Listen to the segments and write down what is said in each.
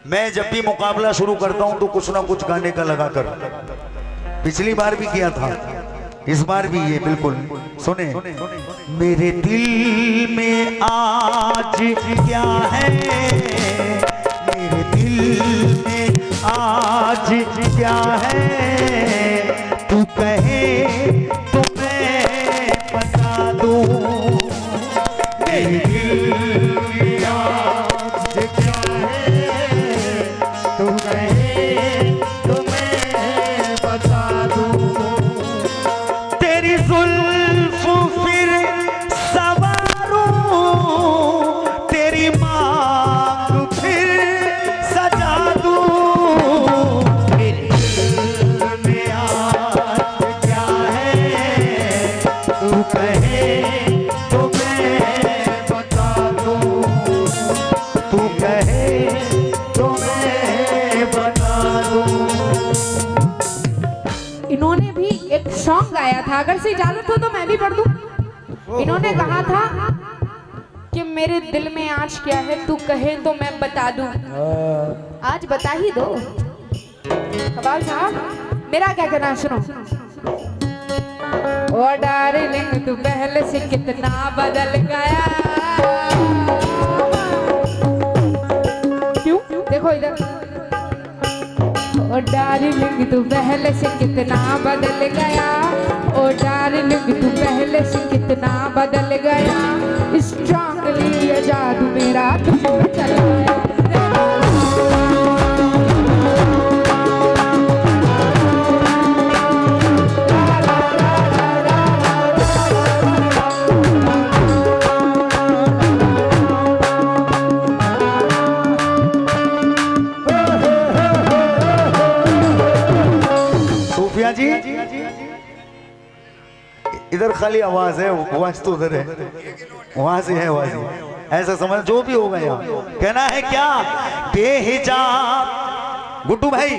मैं जब भी मुकाबला शुरू करता हूं तो कुछ ना कुछ गाने का लगा कर, पिछली बार भी किया था, इस बार भी ये बिल्कुल सुने। मेरे दिल में आज क्या है, मेरे दिल में आज क्या है, तू कहे तो मैं बता दूं। मेरे दिल में आज क्या है, तू कहे तो मैं बता दूं। तेरी जुल्फ फिर सवारूं, तेरी मांग फिर सजा दूं। मेरे दिल में आज क्या है, तू कहे तो मैं बता दूं। तू कहे तो मैं बता दूं। इन्होंने भी एक सॉन्ग गाया था, अगर से इजाजत हो तो मैं भी पढ़ दूं। इन्होंने कहा था कि मेरे दिल में आज क्या है, तू कहे तो मैं बता दूं। आज बता ही दो। कबाल साहब मेरा क्या कहना है, सुनो। ओ डार्लिंग तू पहले से कितना बदल गया। क्यों देखो इधर। ओ डार्लिंग तू पहले से कितना बदल गया, ओ डार्लिंग तू पहले से कितना बदल गया। स्ट्रांगली ये जादू मेरा तुझ पे चला गया। सूफिया जी इधर खाली आवाज है, आवाज तो उधर है, वहां से है आवाज, ऐसा समझ। जो भी होगा यहाँ कहना है क्या, बेहिजाब गुड्डू भाई,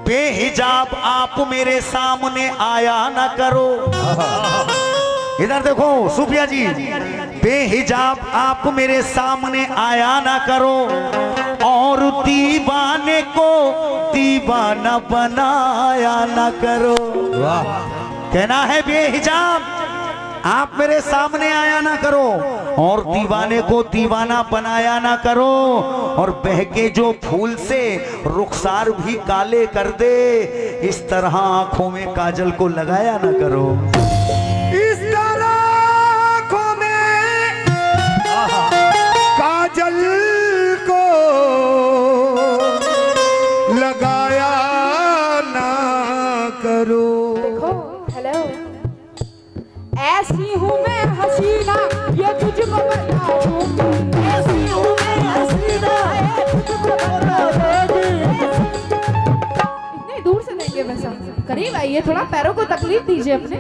बेहिजाब आप मेरे सामने आया ना करो। इधर देखो सूफिया जी, बेहिजाब आप मेरे सामने आया ना करो, और दीवाने को दीवाना बनाया ना करो। कहना है बेहिजाब आप मेरे सामने आया ना करो, और दीवाने को दीवाना बनाया ना करो, और बहके जो फूल से रुखसार भी काले कर दे, इस तरह आंखों में काजल को लगाया ना करो। इस तरह आंखों में काजल को लगाया ना करो। देखो हेलो, ऐसी हूँ मैं हसीना ये तुझको बता दूं। ऐसी हूँ मैं हसीना ये तुझको बता दूं। इतने दूर से देंगे वैसा, करीब आइए, थोड़ा पैरों को तकलीफ दीजिए अपने।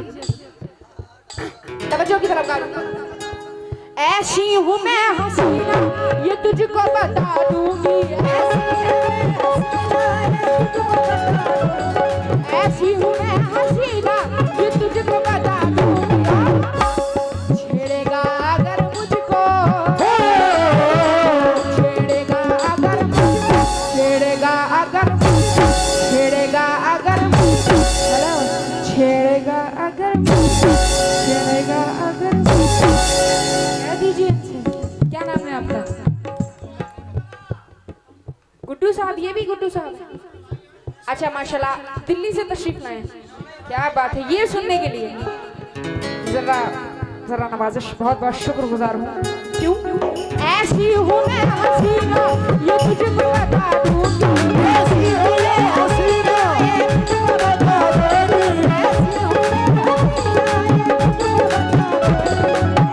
तवज्जो की तरफ गाना। ऐसी हूँ मैं हसीना ये तुझको बता दूंगी। ऐसी हूँ मैं हसीना ये तुझको बता दूंगी। छेड़ेगा अगर मुझको, छेड़ेगा अगर मुझको, छेड़ेगा अगर, छेड़ेगा अगर, हेलो, छेड़ेगा अगर, छेड़ेगा अगर। कह दीजिए क्या नाम है आपका? गुड्डू साहब, ये भी गुड्डू साहब। अच्छा माशाल्लाह, दिल्ली से तशरीफ लाए, क्या बात है। ये सुनने के लिए जरा जरा नवाजिश, बहुत बहुत शुक्रगुजार हूँ। क्यों? ऐसी हूँ मैं हसीना ये तुझको बता दूंगी। ऐसी हूँ मैं हसीना ये तुझको बता दूंगी।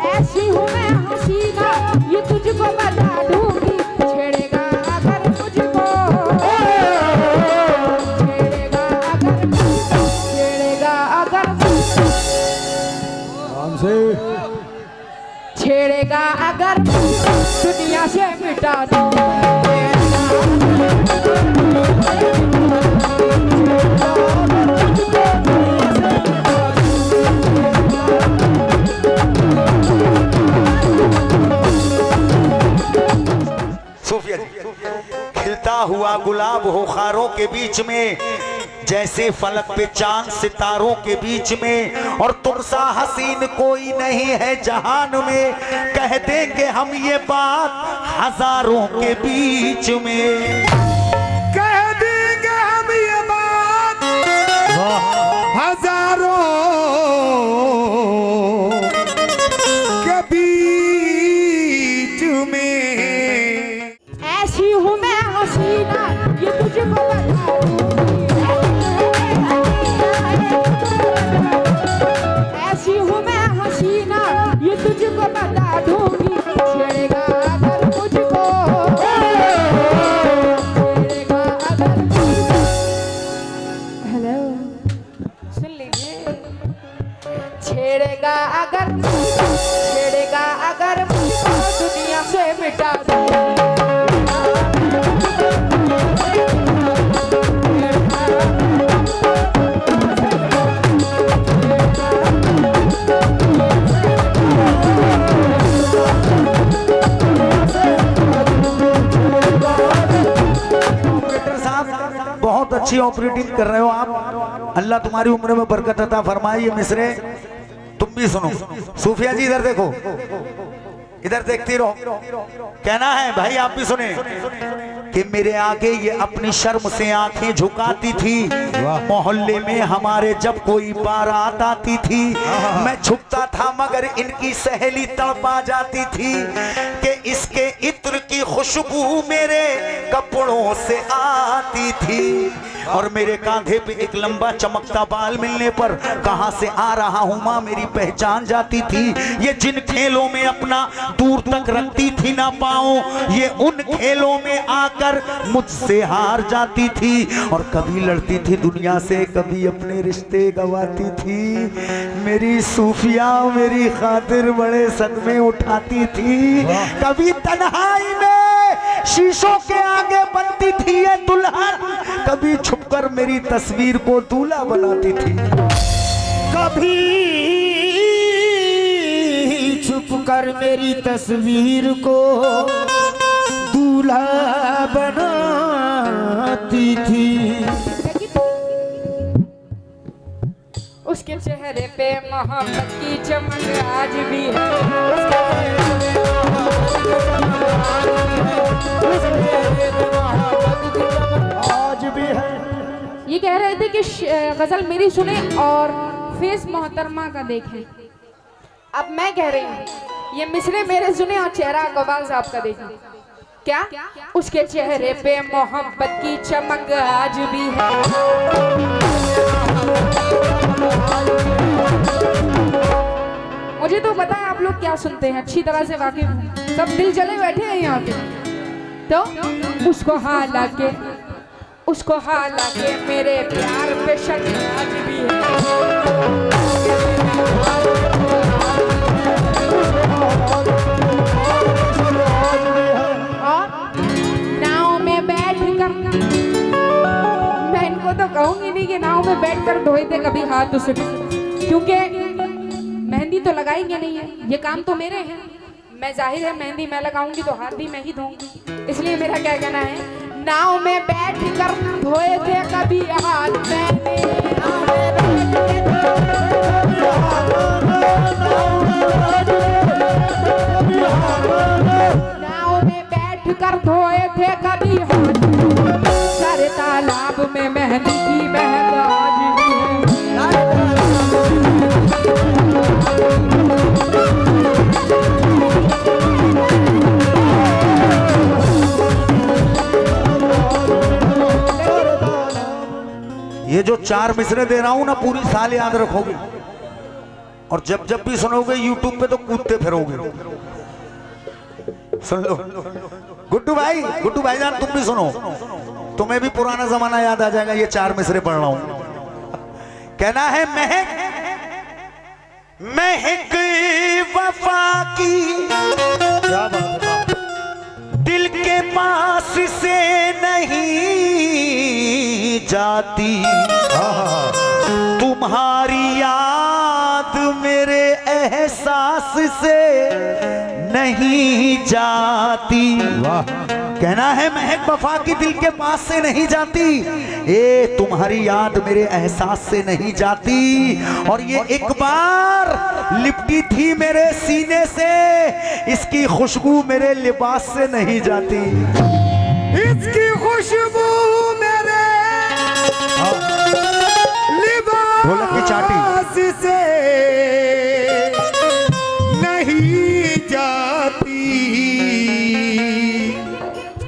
ऐसी हूँ मैं हसीना ये तुझको बता दूंगी। छेड़ेगा अगर मुझको, छेड़ेगा अगर, छेड़ेगा अगर, छेड़ेगा अगर दुनिया से मिटा दूंगा। खिलता हुआ गुलाब हो खारों के बीच में, जैसे फलक पे चांद सितारों के बीच में, और तुम सा हसीन कोई नहीं है जहान में। कह देंगे हम ये बात हजारों के बीच में, कह देंगे हम ये बात हजारों के बीच में। ऐसी हूँ मैं हसीना ये तुझको बता दूंगी, ऐसी हूँ मैं हसीना ये तुझको बता दूंगी। छेड़ेगा अगर मुझको, छेड़ेगा अगर मुझको। हेलो सुन लीजिए, छेड़ेगा अगर मुझको, छेड़ेगा अगर मुझको दुनिया से मिटा दूंगी। ऑपरेटर साहब बहुत अच्छी ऑपरेटिंग कर रहे हो आप, अल्लाह तुम्हारी उम्र में बरकत अता फरमाए। ये मिसरे तुम भी सुनो। सूफिया जी इधर देखो, इधर देखती रहो। कहना है भाई आप भी सुने कि मेरे आगे ये अपनी शर्म से आंखें झुकाती थी, मोहल्ले में हमारे जब कोई बारात आती थी, मैं छुपता था मगर इनकी सहेली तड़पा जाती थी कि इसके इत्र की खुशबू मेरे कपड़ों से आती थी, और मेरे कांधे पे एक लंबा चमकता बाल मिलने पर कहां से आ रहा हूं मां मेरी पहचान जाती थी। ये जिन खेलों में अपना दूर तक रखती थी ना पाऊं, ये उन खेलों में आकर मुझसे हार जाती थी, और कभी लड़ती थी दुनिया से, कभी अपने रिश्ते गवाती थी। मेरी सूफिया मेरी खातिर बड़े सदमे उठाती थी, कभी तन्हाई में शीशों के आगे बनती थी ये दुल्हन, कभी छुपकर मेरी तस्वीर को दूल्हा बनाती थी। कभी छुपकर मेरी तस्वीर को दूल्हा बनाती थी। उसके चेहरे पे मोहब्बत की चमक आज भी है, आज भी है। ये कह रहे थे कि गजल मेरी सुने और फेस मोहतरमा का देखें। अब मैं कह रही हूँ ये मिसरे मेरे सुने और चेहरा कबाल साहब का देखें। क्या उसके चेहरे पे मोहब्बत की चमक आज भी है, मुझे तो पता है आप लोग क्या सुनते हैं, अच्छी तरह से वाकिफ हैं। सब दिल जले बैठे हैं यहाँ पे। तो उसको हालांकि मेरे प्यार पे शक आज भी है। नाव में बैठ कर, मैं इनको तो कहूंगी नहीं कि नाव में बैठ कर धोए थे कभी हाथ उसे, क्योंकि मेहंदी तो लगाएंगे नहीं है, ये काम तो मेरे हैं। मैं जाहिर है मेहंदी मैं लगाऊंगी तो हाथ भी मैं ही धोऊंगी, इसलिए मेरा क्या कहना है, नाव में बैठ कर धोए थे कभी हाथ मैंने, नाव में बैठ कर धोए थे कभी हाथ, सारे तालाब में मेहंदी की महक आज भी है। ये जो 4 मिसरे दे रहा हूं ना पूरी साल याद रखोगे, और जब जब भी सुनोगे यूट्यूब पे तो कूदते फिरोगे। सुन लो गुड्डू भाई जान तुम भी सुनो, तुम्हें भी पुराना जमाना याद आ जाएगा। ये 4 मिसरे पढ़ रहा हूं। कहना है महक वफा की क्या बात है। दिल के पास से नहीं जाती, तुम्हारी याद मेरे एहसास से नहीं जाती। कहना है महक वफा की दिल के पास से नहीं जाती, ए तुम्हारी याद मेरे एहसास से नहीं जाती। और ये एक बार लिपटी थी मेरे सीने से, इसकी खुशबू मेरे लिबास से नहीं जाती। इसकी खुशबू मेरे ढोलक की चाटी लिबास से नहीं जाती।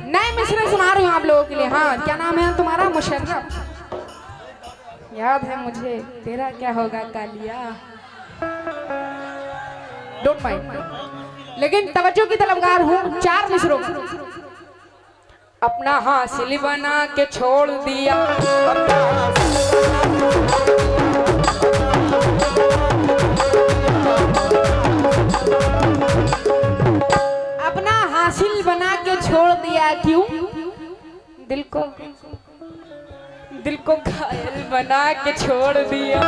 नए मिसरे सुना रही हूँ आप लोगों के लिए। हाँ, क्या नाम है तुम्हारा? मुशर्रफ। याद है मुझे तेरा क्या होगा कालिया। डोंट माइंड, लेकिन तवज्जो की तलबगार हूँ। 4 मिसरों अपना हासिल बना के छोड़ दिया, अपना हासिल बना के छोड़ दिया। क्यों? दिल को घायल बना के छोड़ दिया।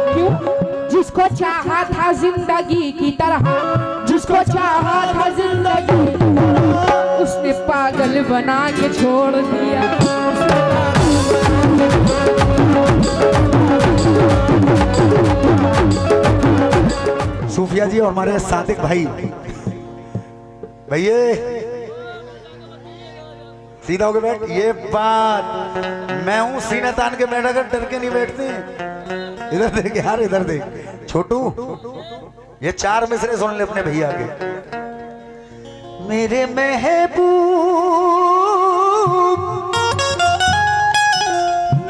क्यों? जिसको चाहा था जिंदगी की तरह, जिसको चाहा था जिंदगी की तरह, उसने पागल बना के छोड़ दिया। सूफिया जी और हमारे सादिक भाई, भैया सीधा होके बैठ। ये बात मैं हूं सीना तान के बैठा कर, डर के नहीं बैठते। इधर देख यार, इधर देख छोटू, ये 4 मिसरे सुन ले अपने भैया के। मेरे महबूब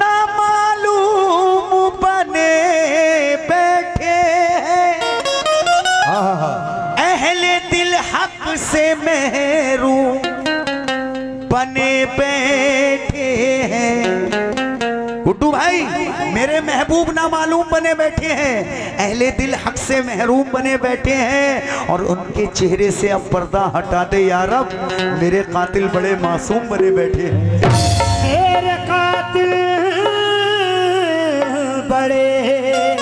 ना मालूम बने बैठे हैं, अहले दिल हक से महरूम बने बैठे हैं। गुड्डू भाई, मेरे महबूब ना मालूम बने बैठे हैं, अहले दिल हक से महरूम बने बैठे हैं। और उनके चेहरे से अब पर्दा हटा दे यार, अब मेरे कातिल बड़े मासूम बने बैठे हैं। मेरे कातिल बड़े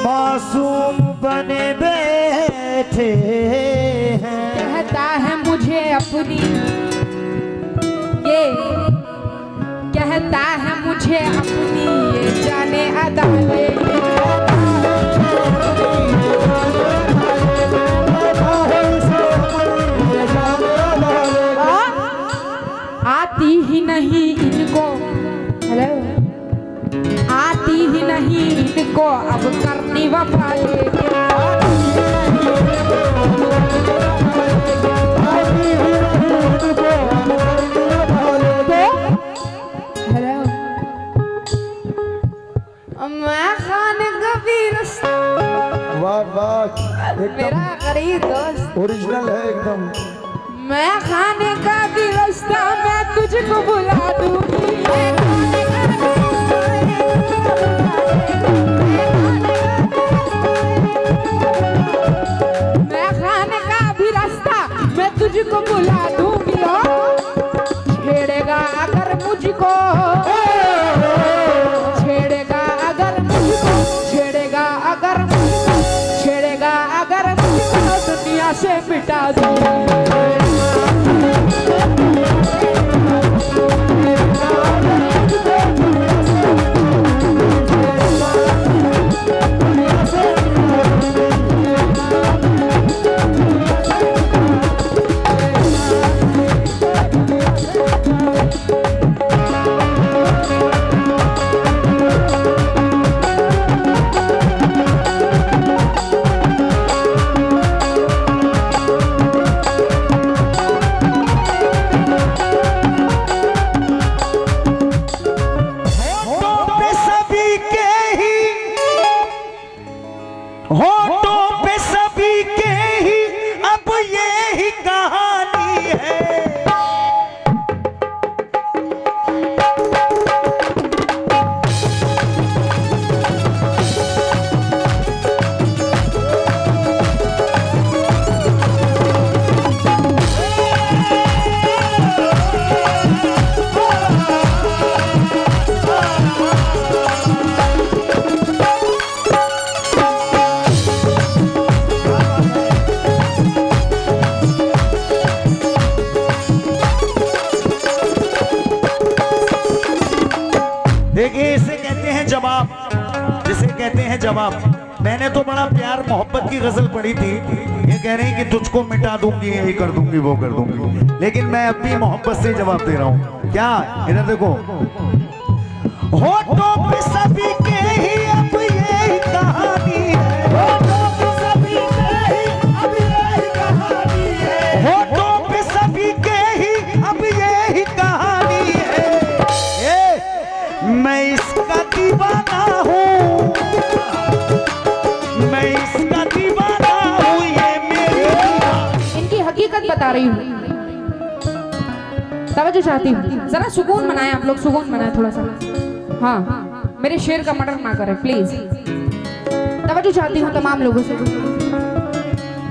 मासूम बने बैठे हैं। कहता है मुझे अपनी, ये कहता है मुझे अपनी ये जाने अदालत। आती ही नहीं इनको, हेलो, आती ही नहीं इनको अब करनी वफा लेके। मैं खान कबीर, वाह वाह, मेरा गरीब दोस्त, ओरिजिनल है एकदम। मैं खाने का भी रास्ता मैं तुझको बुला दूंगी। मैं खाने का भी रास्ता मैं तुझको बुला दूंगी। छेड़ेगा अगर मुझको, छेड़ेगा अगर मुझको, छेड़ेगा अगर मुझको, छेड़ेगा अगर मुझको, दुनिया से मिटा दूंगी। कहते हैं जवाब, जिसे कहते हैं जवाब। मैंने तो बड़ा प्यार मोहब्बत की गजल पढ़ी थी, ये कह रही कि तुझको मिटा दूंगी, यही कर दूंगी, वो कर दूंगी, लेकिन मैं अब भी मोहब्बत से जवाब दे रहा हूँ। क्या, इधर देखो, होठों पे सभी के ही अब यही कहानी है, होठों पे सभी के ही अब यही कहानी है, होठों पे सभी के ही अब यही कहानी है। मैं इसका दीवाना हूँ, मैं इसका दीवाना हूँ, ये मेरी। इनकी हकीकत बता रही हूँ, तवज्जो चाहती हूँ, जरा सुकून मनाएं आप लोग, सुकून मनाएं थोड़ा सा। हाँ, मेरे शेर का मर्डर ना करें प्लीज। तवज्जो चाहती हूँ तमाम लोगों से।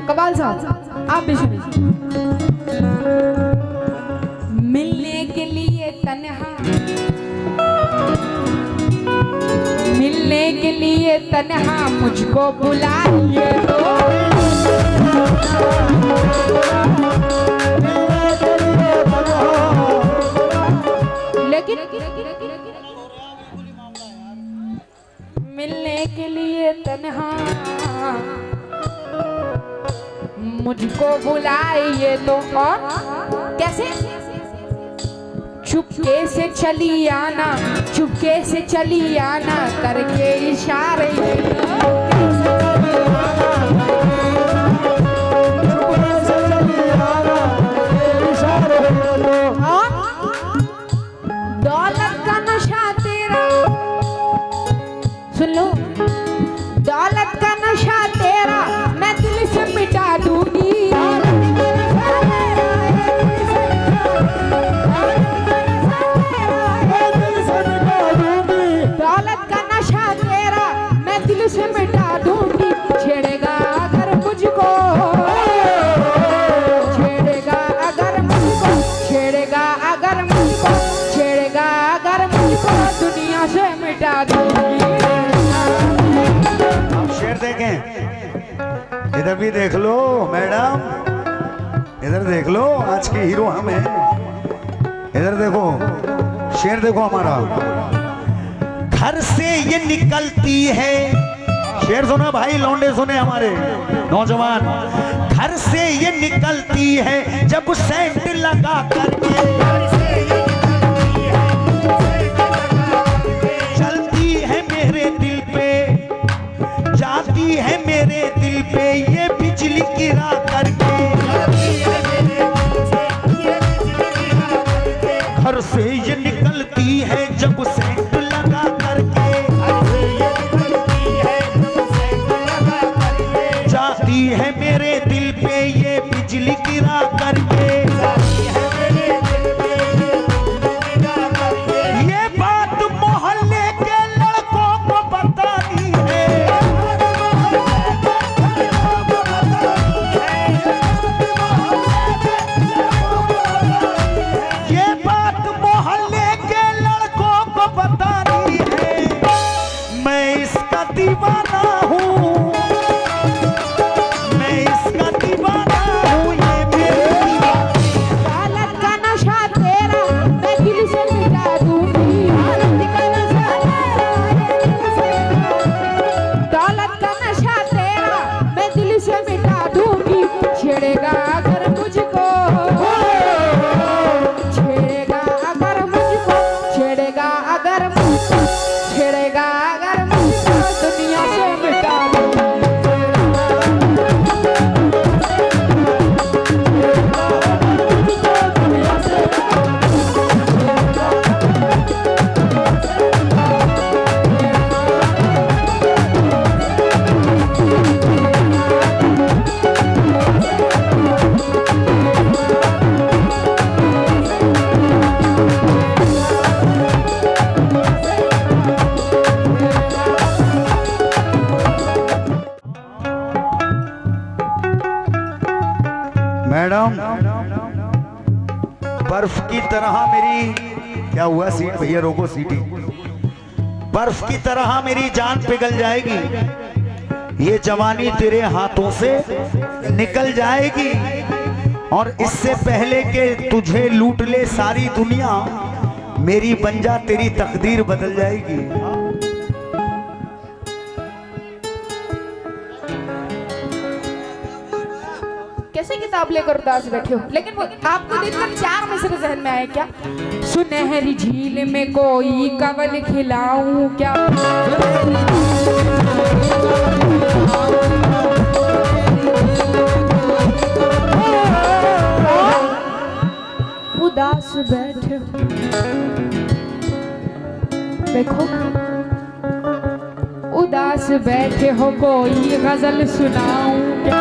कबाल साहब आप भी सुनिए। मिलने के लिए तन्हा, मिलने के लिए तन्हा मुझको बुलाइए तो, लेकिन मिलने के लिए तन्हा मुझको बुलाइए तो, और कैसे? चुपके से चली आना, चुपके से चली आना करके इशारे, दौलत का नशा तेरा, सुन लो, दौलत का नशा तेरा मैं दिल से मिटा दूंगी, दौलत का नशा तेरा मैं दिल से मिटा दूंगी। छेड़ेगा अगर मुझको, छेड़ेगा अगर मुझको, छेड़ेगा अगर मुझको, छेड़ेगा अगर मुझको दुनिया से मिटा दूंगी। आप शेर देखें, इधर भी देख लो मैडम, इधर देख लो, आज के हीरो हम हैं। इधर देखो, शेर देखो हमारा, घर से ये निकलती है, शेर सुना भाई, लौंडे सुने हमारे नौजवान, घर से ये निकलती है जब सेंट लगा करके, चलती है मेरे दिल पे, जाती है मेरे दिल पे ये बिजली गिरा करके, घर से ये निकलती है जब सेंट लगा करके, जाती है मेरे दिल पे ये बिजली गिरा करके, ये बात मोहल्ले के लड़कों को बतानी है, ये बात मोहल्ले के लड़कों को बतानी है। मैं इसका दीवाना हूँ, मैं इसका दीवाना हूँ, ये मेरी। दौलत का नशा तेरा मैं दिल से मिटा दूंगी, दौलत का नशा तेरा मैं दिल से मिटा दूंगी। छेड़ेगा अगर मुझको, छेड़ेगा अगर मुझको, छेड़ेगा अगर मुझको, छेड़ेगा अगर मुझको दुनिया से मिटा दूंगी। मैडम, बर्फ की तरह मेरी, क्या हुआ सीट भैया रोको सीटी, बर्फ की तरह मेरी जान पिघल जाएगी, ये जवानी तेरे हाथों से निकल जाएगी, और इससे पहले कि तुझे लूट ले सारी दुनिया, मेरी बन जा तेरी तकदीर बदल जाएगी। किताब लेकर उदास बैठे हो, लेकिन वो आपको देखकर 4 मिसरे जहन में आए क्या? सुनहरी झील में कोई कंवल खिलाऊं क्या? उदास बैठे देखो, उदास बैठे हो कोई गजल सुनाऊं क्या?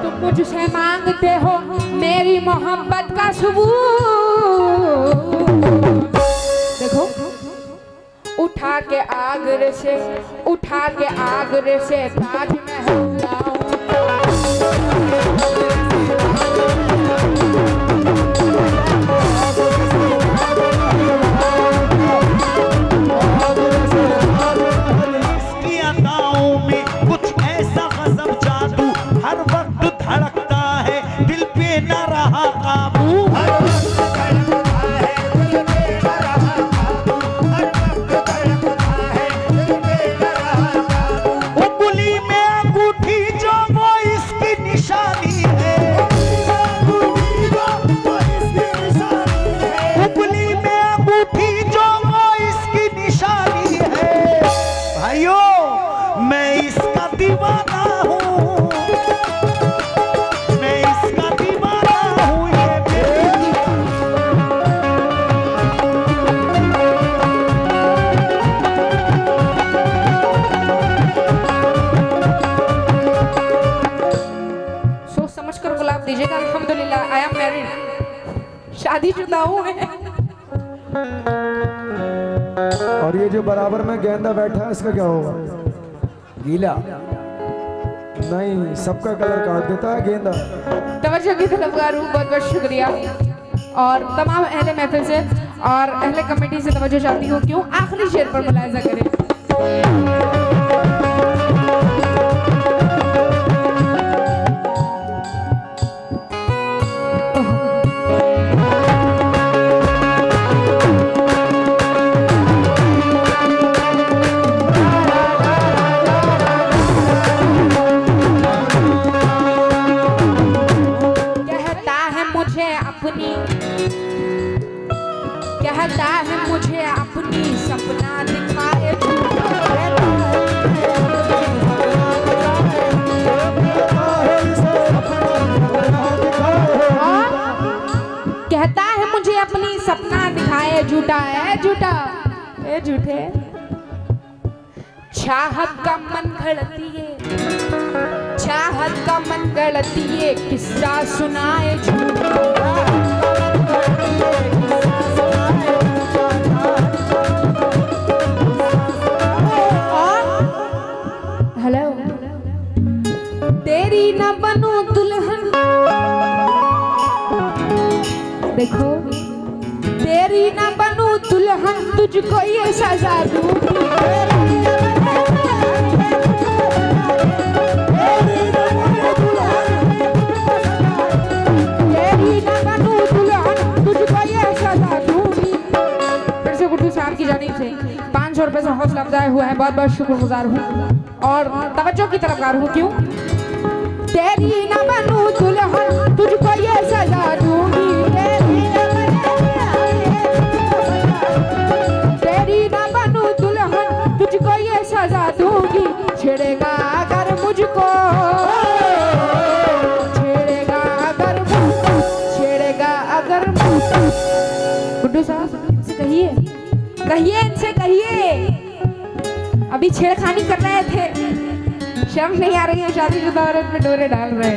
तुम मुझसे मांगते हो मेरी मोहब्बत का सबूत, देखो उठा के आगरे से ताजमहल लाऊं। इसकी अदाओं में कुछ ऐसा गजब जादू, हर वक्त धड़कता है दिल पे न रहा काबू। हर वक्त धड़कता है दिल पे न रहा काबू, हर वक्त धड़कता है दिल पे न रहा काबू। उंगली में अंगूठी जो वो इसकी निशानी है, उंगली में अंगूठी जो वो इसकी निशानी है। भाइयों मैं इसका दीवाना हूँ, मैं इसका दीवाना हूँ, ये मेरी सोच समझ कर गुलाब दीजिएगा। अल्हम्दुलिल्लाह आई एम मैरिड, शादीशुदा हूँ मैं। और ये जो बराबर में गेंदा बैठा है इसका क्या होगा? गीला नहीं, सबका कलर काट देता है गेंदा। तवज्जो की तलबगार हूँ, बहुत बहुत शुक्रिया। और तमाम अहले महफिल से और अहले कमेटी से तवज्जो चाहती हूँ, क्यों आखिरी शेर पर मुलाहिजा करें। कहता है मुझे अपनी सपना दिखाए, कहता है मुझे अपनी सपना दिखाए। झूठा है झूठा ए झूठे, चाहत का मन गलती है, चाहत का मन गलती है, किस्सा सुनाए झूठा। हेलो, तेरी न बनूं दुल्हन, देखो तेरी न बनूं दुल्हन, तुझको ये सजा दूंगी। तेरी न बनूं दुल्हन, तुझको ये सजा दूंगी। फिर से गुड्डू साहब की जानिब से 500 रुपए से हौसला अफजाई हुआ है, बहुत बहुत शुक्रगुजार हूँ और तवज्जो की तरफदार हूँ। क्यों? तेरी न बनूं दुल्हन, तुझको ये सजा दूंगी। तेरी न बनूं दुल्हन, तुझको ये सजा दूंगी। छेड़ेगा अगर मुझको, छेड़ेगा अगर मुझको, छेड़ेगा अगर मुझको। गुड्डू साहब इनसे कहिए, कहिए इनसे कहिए, अभी छेड़खानी कर रहे थे, शर्म नहीं आ रही है? शादीशुदा औरत में डोरे डाल रहे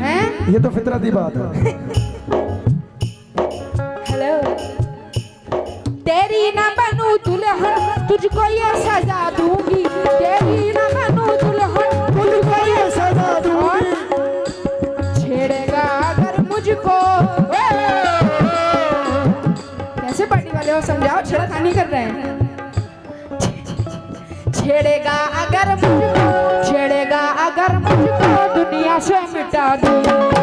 हैं। ये तो फितरती बात है। हेलो, तेरी न बनूं दुल्हन, तुझको ये सजा दूंगी। तेरी न बनूं दुल्हन, तुझको ये सजा दूंगी। छेड़ेगा अगर मुझको, कैसे पार्टी वाले हो, समझाओ, छेड़खानी कर रहे हैं। छेड़ेगा अगर मुझको, छेड़ेगा अगर मुझको, दुनिया से मिटा दूंगी।